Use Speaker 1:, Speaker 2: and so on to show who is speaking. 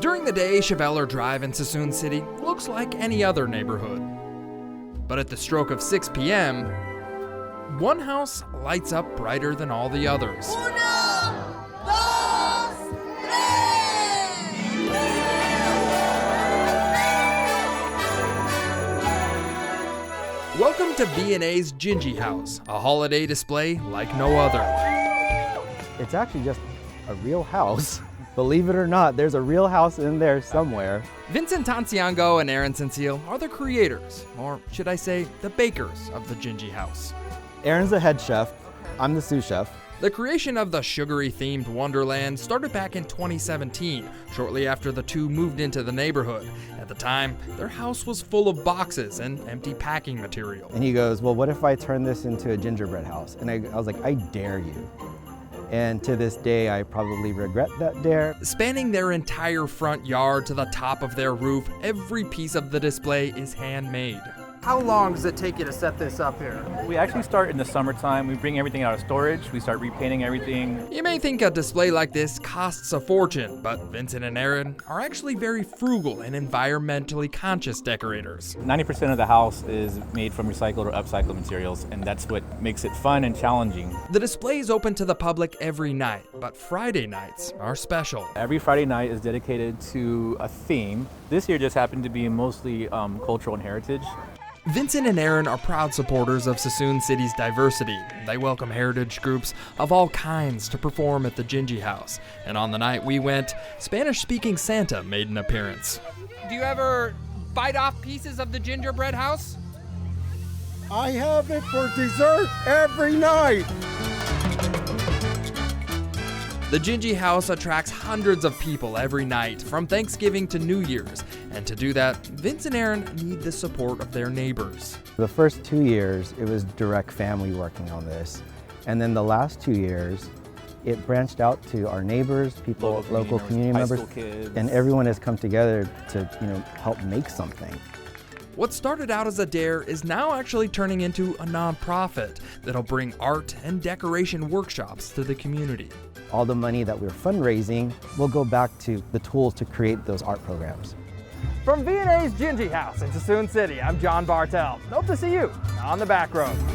Speaker 1: During the day, Cheveller Drive in Suisun City looks like any other neighborhood. But at the stroke of 6 p.m., one house lights up brighter than all the others. Welcome to V&A's Gingy House, a holiday display like no other.
Speaker 2: It's actually just a real house. Believe it or not, there's a real house in there somewhere.
Speaker 1: Vincent Tanciango and Aaron Sensiel are the creators, or should I say, the bakers of the Gingy House.
Speaker 2: Aaron's the head chef, I'm the sous chef.
Speaker 1: The creation of the sugary-themed wonderland started back in 2017, shortly after the two moved into the neighborhood. At the time, their house was full of boxes and empty packing material.
Speaker 2: And he goes, well, what if I turn this into a gingerbread house? And I was like, I dare you. And to this day, I probably regret that dare.
Speaker 1: Spanning their entire front yard to the top of their roof, every piece of the display is handmade.
Speaker 3: How long does it take you to set this up here?
Speaker 4: We actually start in the summertime. We bring everything out of storage. We start repainting everything.
Speaker 1: You may think a display like this costs a fortune, but Vincent and Aaron are actually very frugal and environmentally conscious decorators.
Speaker 4: 90% of the house is made from recycled or upcycled materials, and that's what makes it fun and challenging.
Speaker 1: The display is open to the public every night, but Friday nights are special.
Speaker 4: Every Friday night is dedicated to a theme. This year just happened to be mostly cultural and heritage.
Speaker 1: Vincent and Aaron are proud supporters of Suisun City's diversity. They welcome heritage groups of all kinds to perform at the Gingy House. And on the night we went, Spanish-speaking Santa made an appearance.
Speaker 3: Do you ever bite off pieces of the gingerbread house?
Speaker 5: I have it for dessert every night.
Speaker 1: The Gingy House attracts hundreds of people every night, from Thanksgiving to New Year's. And to do that, Vince and Aaron need the support of their neighbors.
Speaker 2: The first 2 years, it was direct family working on this. And then the last 2 years, it branched out to our neighbors, people, local community members, and everyone has come together to, help make something.
Speaker 1: What started out as a dare is now actually turning into a nonprofit that'll bring art and decoration workshops to the community.
Speaker 2: All the money that we're fundraising will go back to the tools to create those art programs.
Speaker 3: From V&A's Gingy House in Suisun City, I'm John Bartell. Hope to see you on the Backroads.